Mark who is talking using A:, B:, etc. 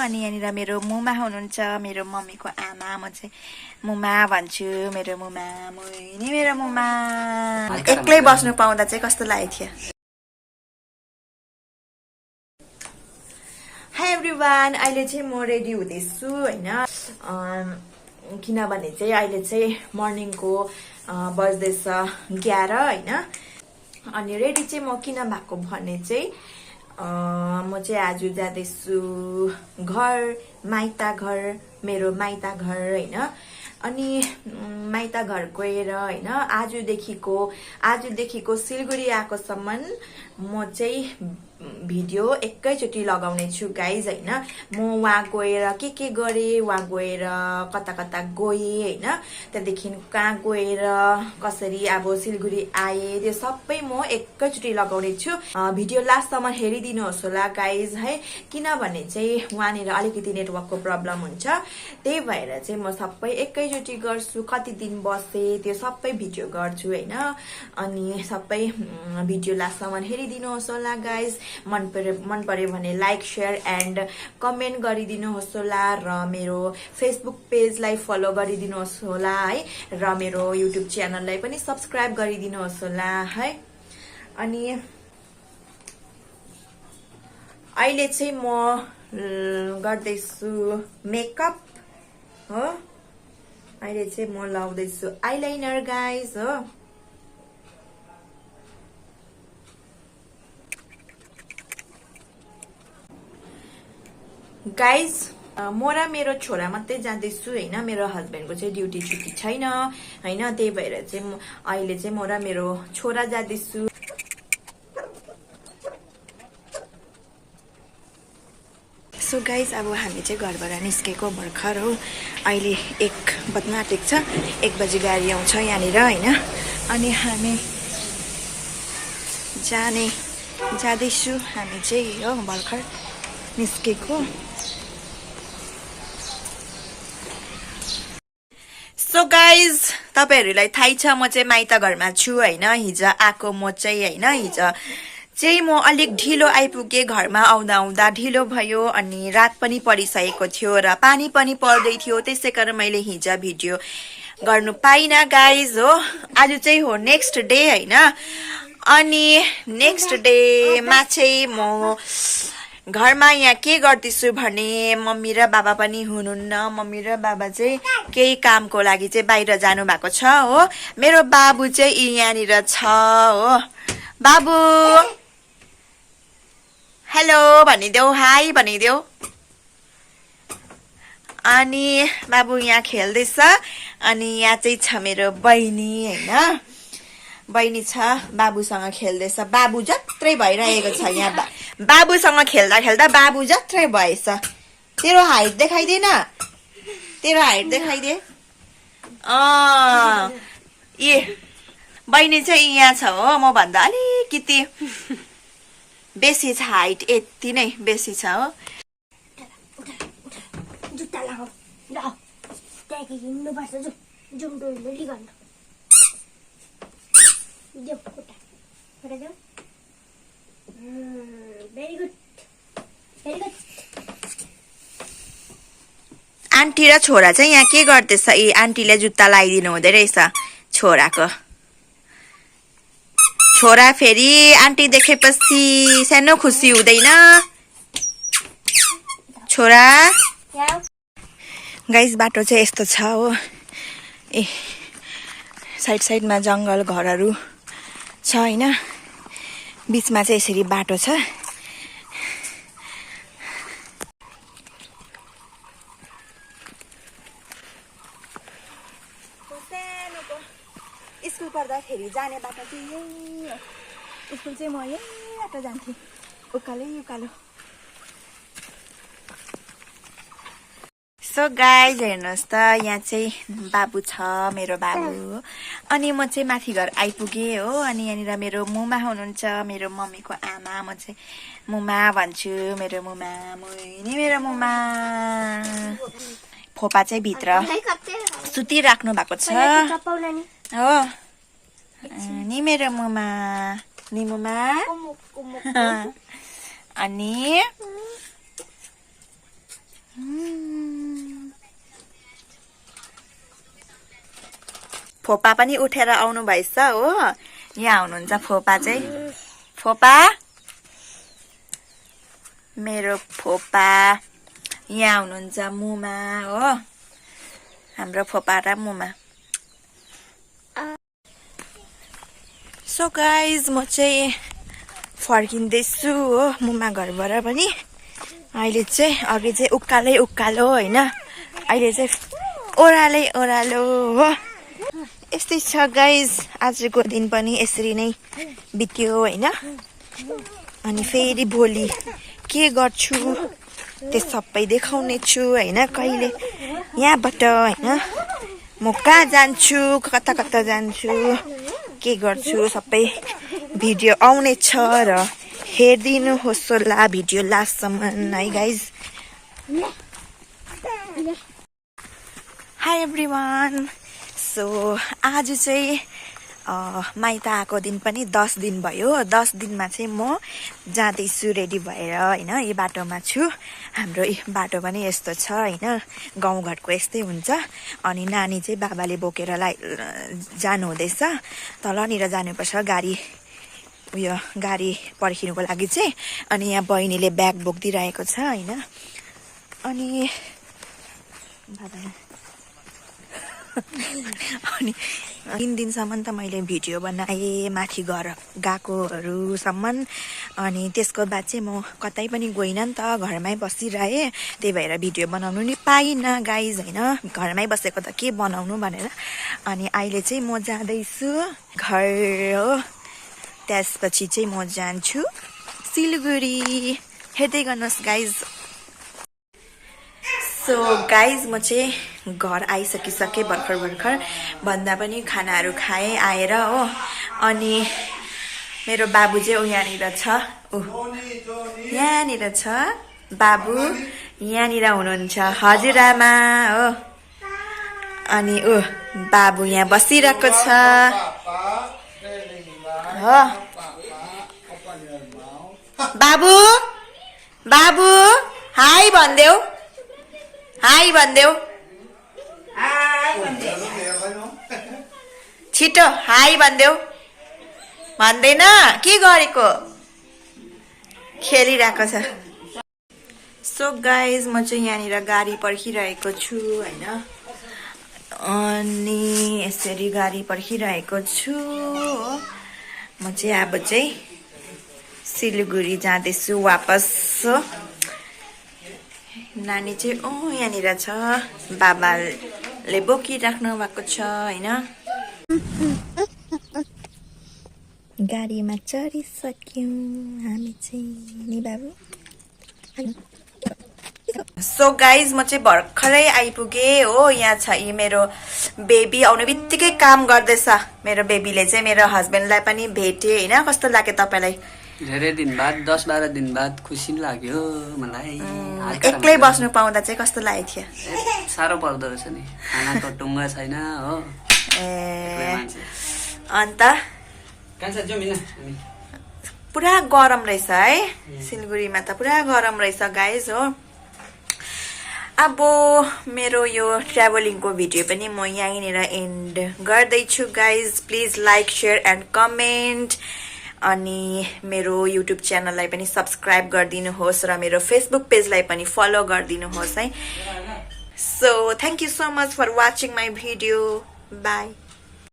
A: अनि यहाँनिर मेरो मुमा हुनुहुन्छ मेरो मम्मीको आमा म चाहिँ मुमा भन्छु मेरो मुमा मोइनी मेरो मुमा एक्लै बस्नु पाउँदा चाहिँ कस्तो लागेको थियो हाई एभ्रिवान अहिले चाहिँ म रेडी हुँदैछु हैन किनभने चाहिँ अहिले चाहिँ मर्निङको बज्दैछ 11 हैन अनि रेडी चाहिँ म किन भएको भने चाहिँ म चाहिँ आज जाँदैछु घर माइता घर मेरो माइता घर हैन अनि माइता घर गएर हैन आजदेखिको सिलगढी आएकोसम्म म चाहिँ भिडियो एकैचोटी लगाउने छु गाइज हैन म वहाँ गएर के गरे वहाँ गएर कता कता गए हैन त्यहाँदेखि कहाँ गएर कसरी अब सिलगढी आए त्यो सबै म एकैचोटी लगाउने छु भिडियो लास्टसम्म हेरिदिनुहोस् होला गाइज है किनभने चाहिँ वहाँनिर अलिकति नेटवर्कको प्रब्लम हुन्छ त्यही भएर चाहिँ म सबै एकैचोटी गर्छु कति दिन बसे त्यो सबै भिडियो गर्छु हैन अनि सबै भिडियो लास्टसम्म हेरिदिनुहोस् होला गाइज मन पर्यो भने लाइक शेयर एन्ड कमेन्ट गरिदिनुहोस् होला र मेरो फेसबुक पेजलाई फलो गरिदिनुहोस् होला है र मेरो युट्युब च्यानललाई पनि सब्स्क्राइब गरिदिनुहोस् होला है अनि अहिले चाहिँ म गर्दैछु मेकअप हो अहिले चाहिँ म लाउँदैछु आइलाइनर गाइज हो गाइज म र मेरो छोरा मात्रै जाँदैछु हैन मेरो हस्बेन्डको चाहिँ ड्युटी छुट्टी छैन हैन त्यही भएर चाहिँ म अहिले चाहिँ म र मेरो छोरा जाँदैछु सो गाइज अब हामी चाहिँ घरबाट निस्केको भर्खर हो अहिले 1 बज्न आँटेको छ 1 बजे गाडी आउँछ यहाँनिर हैन अनि हामी जाँदैछु हामी चाहिँ हो भर्खर निस्केको सो गाइज तपाईहरुलाई थाहै छ म चाहिँ माइता घरमा छु हैन हिजो आको म चाहिँ हैन हिजो चाहिँ म अलिक ढिलो आइपुगे घरमा आउँदा ढिलो भयो अनि रात पनि परिसकेको थियो र पानी पनि पर्दै थियो त्यसैकारण मैले हिजो भिडियो गर्नु पाइनँ गाइज हो आज चाहिँ हो नेक्स्ट डे हैन अनि नेक्स्ट डेमा चाहिँ म घरमा यहाँ के गर्दैछु भने मम्मी र बाबा पनि हुनुहुन्न मम्मी र बाबा चाहिँ केही कामको लागि चाहिँ बाहिर जानु भएको छ हो मेरो बाबु चाहिँ यहाँनिर छ हो बाबु हेलो भनिदेऊ हाई भनिदेऊ अनि बाबु यहाँ खेल्दैछ अनि यहाँ चाहिँ छ मेरो बहिनी हैन बहिनी छ बाबुसँग खेल्दैछ बाबु जत्रै भइरहेको छ यहाँ बाबुसँग खेल्दा खेल्दा बाबु जत्रै भएछ तेरो हाइट देखाइदे न तेरो हाइट देखाइदे ए बहिनी चाहिँ यहाँ छ हो म भन्दा अलिकति बेसी छ हाइट यति नै बेसी छ हो
B: जुत्ता लगाऊ ल त्यहाँदेखि हिँड्नु पर्छ जुम डोली गर्नु देऊ खुट्टा देऊ भेरी गुड
A: आन्टी र छोरा चाहिँ यहाँ के गर्दैछ ए आन्टीले जुत्ता लगाइदिनु हुँदै रहेछ छोराको छोरा फेरि आन्टी देखेपछि सानो खुसी हुँदैन छोरा गाइस बाटो चाहिँ यस्तो छ हो ए साइडमा जंगल घरहरू छ हैन बीचमा चाहिँ यसरी बाटो छ स्कुल पढ्दाखेरि जाने बाटो चाहिँ यही हो स्कुल चाहिँ म यही बाटो जान्थेँ उकालो सो गाइज हेर्नुहोस् त यहाँ चाहिँ बाबु छ मेरो बाबु अनि म चाहिँ माथि घर आइपुगेँ हो अनि यहाँनिर मेरो मुमा हुनुहुन्छ मेरो मम्मीको आमा म चाहिँ मुमा भन्छु मेरो मुमा मोइनी मेरो मुमा फोपा चाहिँ भित्र सुतिराख्नु भएको छ हो नि मेरो मुमा नि मुमा अनि फोपा पनि उठेर आउनु भएछ हो यहाँ हुनुहुन्छ फोपा चाहिँ फोपा मेरो फोपा यहाँ हुनुहुन्छ मुमा हो हाम्रो फोपा र मुमा सो गाइज म चाहिँ फर्किँदैछु हो मुमा घरबाट पनि अहिले चाहिँ अघि चाहिँ उकालो होइन अहिले चाहिँ ओह्रालो हो यस्तै छ गाइज आजको दिन पनि यसरी नै बित्यो होइन अनि फेरि भोलि के गर्छु त्यो सबै देखाउने छु होइन कहिले यहाँबाट होइन म कहाँ जान्छु कता कता जान्छु के गर्छु सबै भिडियो आउने छ र हेरिदिनुहोस् होला भिडियो लास्टसम्म है गाइज हाई एभ्रिवान सो आज चाहिँ माइत आएको दिन पनि 10 दिन भयो 10 दिनमा चाहिँ म जाँदैछु रेडी भएर होइन यो बाटोमा छु हाम्रो बाटो पनि यस्तो छ होइन गाउँघरको यस्तै हुन्छ अनि नानी चाहिँ बाबाले बोकेर जानु हुँदैछ तलनिर जानुपर्छ गाडी पर्खिनुको लागि चाहिँ अनि यहाँ बहिनीले ब्याग बोकिदिरहेको छ होइन अनि अनि 3 दिनसम्म त मैले भिडियो बनाएँ माथि घर गएकोहरूसम्म अनि त्यसको बाद चाहिँ म कतै पनि गइनँ नि त घरमै बसिरहेँ त्यही भएर भिडियो बनाउनु नि पाइनँ गाइज होइन घरमै बसेको त के बनाउनु भनेर अनि अहिले चाहिँ म जाँदैछु घर हो त्यसपछि चाहिँ म जान्छु सिलगढी हेर्दै गर्नुहोस् गाइज सो गाइज म चाहिँ घर आइसकिसकेँ भर्खर भन्दा पनि खानाहरू खाएँ आएर हो अनि मेरो बाबु चाहिँ यहाँनिर छ यहाँनिर छ बाबु यहाँनिर हुनुहुन्छ हजुरआमा हो अनि बाबु यहाँ बसिरहेको छ हो बाबु बाबु हाई भनिदेऊ छिटो हाई भनिदेऊ भन्दैन के गरेको खेलिरहेको छ सो गाइज म चाहिँ यहाँनिर गाडी पर्खिरहेको छु होइन अनि यसरी गाडी पर्खिरहेको छु म चाहिँ अब चाहिँ सिलगढी जाँदैछु वापस नानी चाहिँ यहाँनिर छ बाबाले बोकिराख्नु भएको छ होइन गाडीमा चढिसक्यौँ हामी चाहिँ नि बाबु सो गाइज म चाहिँ भर्खरै आइपुगेँ हो यहाँ छ यी मेरो बेबी आउने बित्तिकै काम गर्दैछ मेरो बेबीले चाहिँ मेरो हस्बेन्डलाई पनि भेटे होइन कस्तो लाग्यो तपाईँलाई
C: धेरै दिन बाद 10-12 दिन बाद खुसी लाग्यो मलाई
A: एक्लै बस्नु पाउँदा चाहिँ कस्तो लागेको थियो
C: साह्रो पर्दो रहेछ नि खानाको टुङ्गा छैन हो
A: ए अन्त पुरा गरम रहेछ है सिलगढीमा त पुरा गरम रहेछ गाइज हो अब मेरो यो ट्राभलिङको भिडियो पनि म यहीँनिर एन्ड गर्दैछु guys please like share and comment अनि मेरो युट्युब च्यानललाई पनि सब्स्क्राइब गरिदिनुहोस् र मेरो फेसबुक पेजलाई पनि फलो गरिदिनुहोस् है so thank you so much for watching my video by